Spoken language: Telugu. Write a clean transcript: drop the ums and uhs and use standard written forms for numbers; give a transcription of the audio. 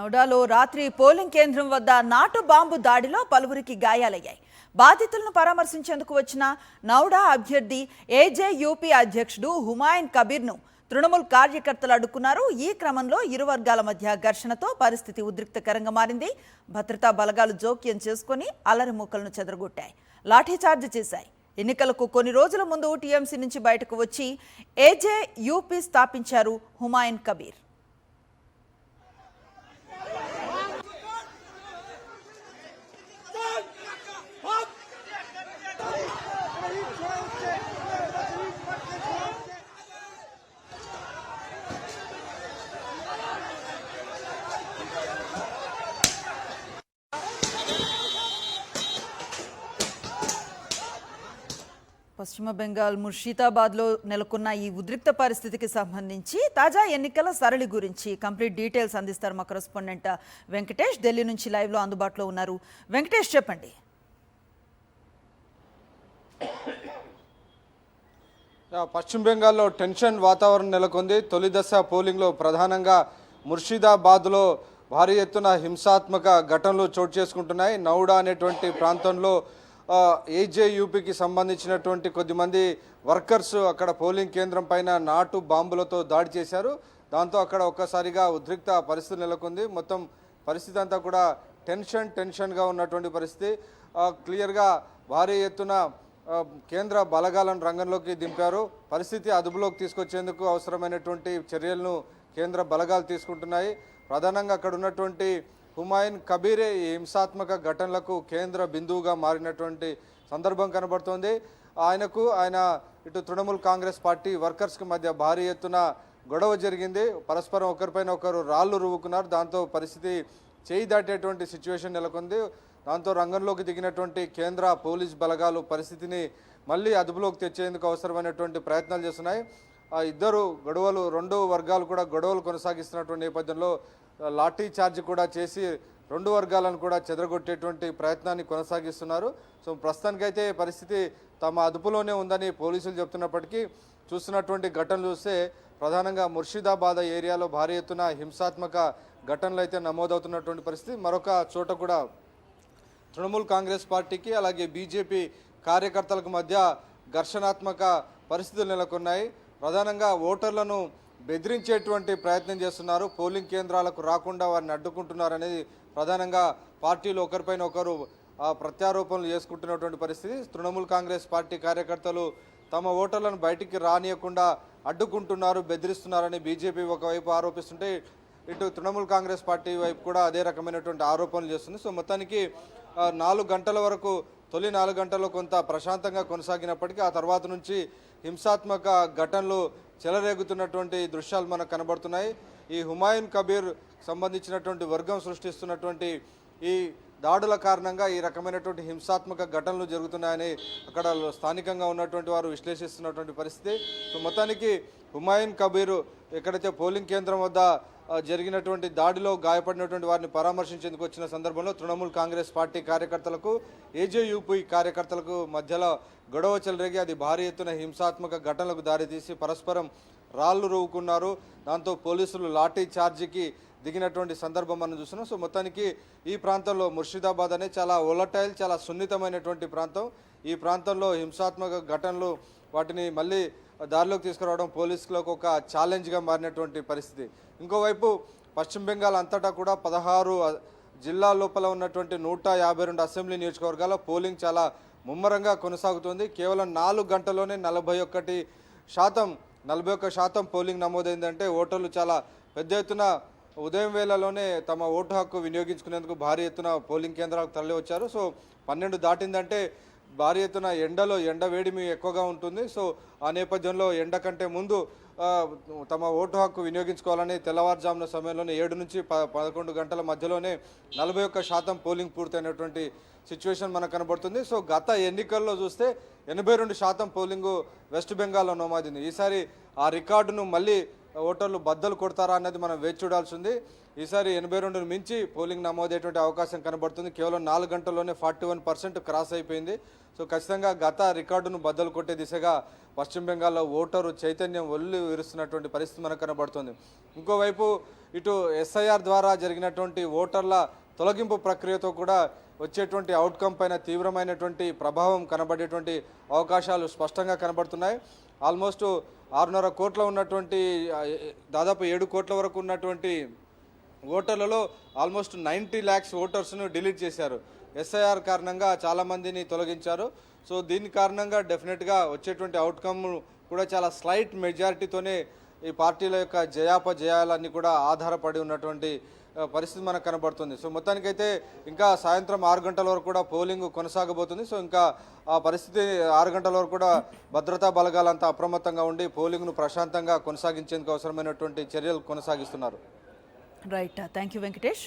నౌడాలో రాత్రి పోలింగ్ కేంద్రం వద్ద నాటు బాంబు దాడిలో పలువురికి గాయాలయ్యాయి. బాధితులను పరామర్శించేందుకు వచ్చిన నౌడా అభ్యర్థి ఏజేయూపీ అధ్యక్షుడు హుమాయూన్ కబీర్ను తృణమూల్ కార్యకర్తలు అడ్డుకున్నారు. ఈ క్రమంలో ఇరు వర్గాల మధ్య ఘర్షణతో పరిస్థితి ఉద్రిక్తకరంగా మారింది. భద్రతా బలగాలు జోక్యం చేసుకుని అల్లరి మూకలను చెదరగొట్టాయి, లాఠీచార్జ్ చేశాయి. ఎన్నికలకు కొన్ని రోజుల ముందు టీఎంసీ నుంచి బయటకు వచ్చి ఏజేయూపీ స్థాపించారు హుమాయూన్ కబీర్. పశ్చిమ బెంగాల్ ముర్షిదాబాద్లో నెలకొన్న ఈ ఉద్రిక్త పరిస్థితికి సంబంధించి తాజా ఎన్నికల సరళి గురించి కంప్లీట్ డీటెయిల్స్ అందిస్తారు మా కరెస్పాండెంట్ వెంకటేష్. ఢిల్లీ నుంచి లైవ్లో అందుబాటులో ఉన్నారు. వెంకటేష్, చెప్పండి. పశ్చిమ బెంగాల్లో టెన్షన్ వాతావరణం నెలకొంది. తొలి దశ పోలింగ్లో ప్రధానంగా ముర్షిదాబాద్లో భారీ ఎత్తున హింసాత్మక ఘటనలు చోటు చేసుకుంటున్నాయి. నౌడా అనేటువంటి ప్రాంతంలో ఏజేయూపీకి సంబంధించినటువంటి కొద్దిమంది వర్కర్స్ అక్కడ పోలింగ్ కేంద్రం పైన నాటు బాంబులతో దాడి చేశారు. దాంతో అక్కడ ఒక్కసారిగా ఉద్రిక్త పరిస్థితి నెలకొంది. మొత్తం పరిస్థితి అంతా కూడా టెన్షన్గా ఉన్నటువంటి పరిస్థితి. క్లియర్గా భారీ ఎత్తున కేంద్ర బలగాలను రంగంలోకి దింపారు. పరిస్థితి అదుపులోకి తీసుకొచ్చేందుకు అవసరమైనటువంటి చర్యలను కేంద్ర బలగాలు తీసుకుంటున్నాయి. ప్రధానంగా అక్కడ ఉన్నటువంటి హుమాయూన్ కబీరే ఈ హింసాత్మక ఘటనలకు కేంద్ర బిందువుగా మారినటువంటి సందర్భం కనబడుతోంది. ఆయన ఇటు తృణమూల్ కాంగ్రెస్ పార్టీ వర్కర్స్కి మధ్య భారీ ఎత్తున గొడవ జరిగింది. పరస్పరం ఒకరిపైన ఒకరు రాళ్లు రువ్వుకున్నారు. దాంతో పరిస్థితి చేయి దాటేటువంటి సిచ్యువేషన్ నెలకొంది. దాంతో రంగంలోకి దిగినటువంటి కేంద్ర పోలీస్ బలగాలు పరిస్థితిని మళ్ళీ అదుపులోకి తెచ్చేందుకు అవసరమైనటువంటి ప్రయత్నాలు చేస్తున్నాయి. రెండు వర్గాలు కూడా గొడవలు కొనసాగిస్తున్నటువంటి నేపథ్యంలో లాఠీ చార్జ్ కూడా చేసి రెండు వర్గాలను కూడా చెదరగొట్టేటువంటి ప్రయత్నాన్ని కొనసాగిస్తున్నారు. సో ప్రస్తుతానికైతే పరిస్థితి తమ అదుపులోనే ఉందని పోలీసులు చెప్తున్నప్పటికీ చూస్తున్నటువంటి ఘటనలు చూస్తే ప్రధానంగా ముర్షిదాబాద్ ఏరియాలో భారీ ఎత్తున హింసాత్మక ఘటనలు అయితే నమోదవుతున్నటువంటి పరిస్థితి. మరొక చోట కూడా తృణమూల్ కాంగ్రెస్ పార్టీకి అలాగే బీజేపీ కార్యకర్తలకు మధ్య ఘర్షణాత్మక పరిస్థితులు నెలకొన్నాయి. ప్రధానంగా ఓటర్లను బెదిరించేటువంటి ప్రయత్నం చేస్తున్నారు. పోలింగ్ కేంద్రాలకు రాకుండా వారిని అడ్డుకుంటున్నారు అనేది ప్రధానంగా పార్టీలు ఒకరిపైన ఒకరు ప్రత్యారోపణలు చేసుకుంటున్నటువంటి పరిస్థితి. తృణమూల్ కాంగ్రెస్ పార్టీ కార్యకర్తలు తమ ఓటర్లను బయటికి రానియకుండా అడ్డుకుంటున్నారు, బెదిరిస్తున్నారని బీజేపీ ఒకవైపు ఆరోపిస్తుంటే ఇటు తృణమూల్ కాంగ్రెస్ పార్టీ వైపు కూడా అదే రకమైనటువంటి ఆరోపణలు చేస్తుంది. సో మొత్తానికి 4 గంటల వరకు తొలి 4 గంటల్లో కొంత ప్రశాంతంగా కొనసాగినప్పటికీ ఆ తర్వాత నుంచి హింసాత్మక ఘటనలు చెలరేగుతున్నటువంటి దృశ్యాలు మనకు కనబడుతున్నాయి. ఈ హుమాయూన్ కబీర్ సంబంధించినటువంటి వర్గం సృష్టిస్తున్నటువంటి ఈ దాడుల కారణంగా ఈ రకమైనటువంటి హింసాత్మక ఘటనలు జరుగుతున్నాయని అక్కడ స్థానికంగా ఉన్నటువంటి వారు విశ్లేషిస్తున్నటువంటి పరిస్థితి. సో మొత్తానికి హుమాయూన్ కబీర్ ఎక్కడైతే పోలింగ్ కేంద్రం వద్ద జరిగినటువంటి దాడిలో గాయపడినటువంటి వారిని పరామర్శించేందుకు వచ్చిన సందర్భంలో తృణమూల్ కాంగ్రెస్ పార్టీ కార్యకర్తలకు ఏజేయూపీ కార్యకర్తలకు మధ్యలో గొడవ చెలరేగి అది భారీ ఎత్తున హింసాత్మక ఘటనలకు దారితీసి పరస్పరం రాళ్లు రువ్వుకున్నారు. దాంతో పోలీసులు లాఠీ చార్జీకి దిగినటువంటి సందర్భం మనం చూస్తున్నాం. సో మొత్తానికి ఈ ప్రాంతంలో ముర్షిదాబాద్ అనేది చాలా వోలటైల్, చాలా సున్నితమైనటువంటి ప్రాంతం. ఈ ప్రాంతంలో హింసాత్మక ఘటనలు వాటిని మళ్ళీ దారిలోకి తీసుకురావడం పోలీసులకు ఒక ఛాలెంజ్గా మారినటువంటి పరిస్థితి. ఇంకోవైపు పశ్చిమ బెంగాల్ అంతటా కూడా 16 జిల్లా లోపల ఉన్నటువంటి 152 అసెంబ్లీ నియోజకవర్గాల్లో పోలింగ్ చాలా ముమ్మరంగా కొనసాగుతుంది. కేవలం 4 గంటల్లోనే 41% పోలింగ్ నమోదైందంటే ఓటర్లు చాలా పెద్ద ఎత్తున ఉదయం వేళలోనే తమ ఓటు హక్కు వినియోగించుకునేందుకు భారీ ఎత్తున పోలింగ్ కేంద్రాలకు తరలి వచ్చారు. సో 12 దాటిందంటే భారీ ఎత్తున ఎండ వేడిమి ఎక్కువగా ఉంటుంది. సో ఆ నేపథ్యంలో ఎండ కంటే ముందు తమ ఓటు హక్కు వినియోగించుకోవాలని తెల్లవారుజామున సమయంలోనే 7 నుంచి 11 గంటల మధ్యలోనే 41% పోలింగ్ పూర్తయినటువంటి సిచ్యువేషన్ మనకు కనబడుతుంది. సో గత ఎన్నికల్లో చూస్తే 82% పోలింగు వెస్ట్ బెంగాల్లో నమోదైంది. ఈసారి ఆ రికార్డును మళ్ళీ ఓటర్లు బద్దలు కొడతారా అన్నది మనం వేచి చూడాల్సి ఉంది. ఈసారి 82ను మించి పోలింగ్ నమోదయ్యేటువంటి అవకాశం కనబడుతుంది. కేవలం 4 గంటల్లోనే 41% క్రాస్ అయిపోయింది. సో ఖచ్చితంగా గత రికార్డును బద్దలు కొట్టే దిశగా పశ్చిమ బెంగాల్లో ఓటరు చైతన్యం ఒళ్ళు విరుస్తున్నటువంటి పరిస్థితి మనకు కనబడుతుంది. ఇంకోవైపు ఇటు ఎస్ఐఆర్ ద్వారా జరిగినటువంటి ఓటర్ల తొలగింపు ప్రక్రియతో కూడా వచ్చేటువంటి అవుట్కమ్ పైన తీవ్రమైనటువంటి ప్రభావం కనబడేటువంటి అవకాశాలు స్పష్టంగా కనబడుతున్నాయి. ఆల్మోస్ట్ 6.5 కోట్ల ఉన్నటువంటి దాదాపు 7 కోట్ల వరకు ఉన్నటువంటి ఓటర్లలో ఆల్మోస్ట్ 90 lakhs ఓటర్స్ను డిలీట్ చేశారు. ఎస్ఐఆర్ కారణంగా చాలామందిని తొలగించారు. సో దీని కారణంగా డెఫినెట్గా వచ్చేటువంటి అవుట్కమ్ కూడా చాలా స్లైట్ మెజారిటీతోనే ఈ పార్టీల యొక్క జయాపజయాలన్నీ కూడా ఆధారపడి ఉన్నటువంటి పరిస్థితి మనకు కనబడుతుంది. సో మొత్తానికైతే ఇంకా సాయంత్రం 6 గంటల వరకు కూడా పోలింగ్ కొనసాగబోతుంది. సో ఇంకా ఆ పరిస్థితి 6 గంటల వరకు కూడా భద్రతా బలగాలంతా అప్రమత్తంగా ఉండి పోలింగ్ను ప్రశాంతంగా కొనసాగించేందుకు అవసరమైనటువంటి చర్యలు కొనసాగిస్తున్నారు. Right, thank you Venkatesh.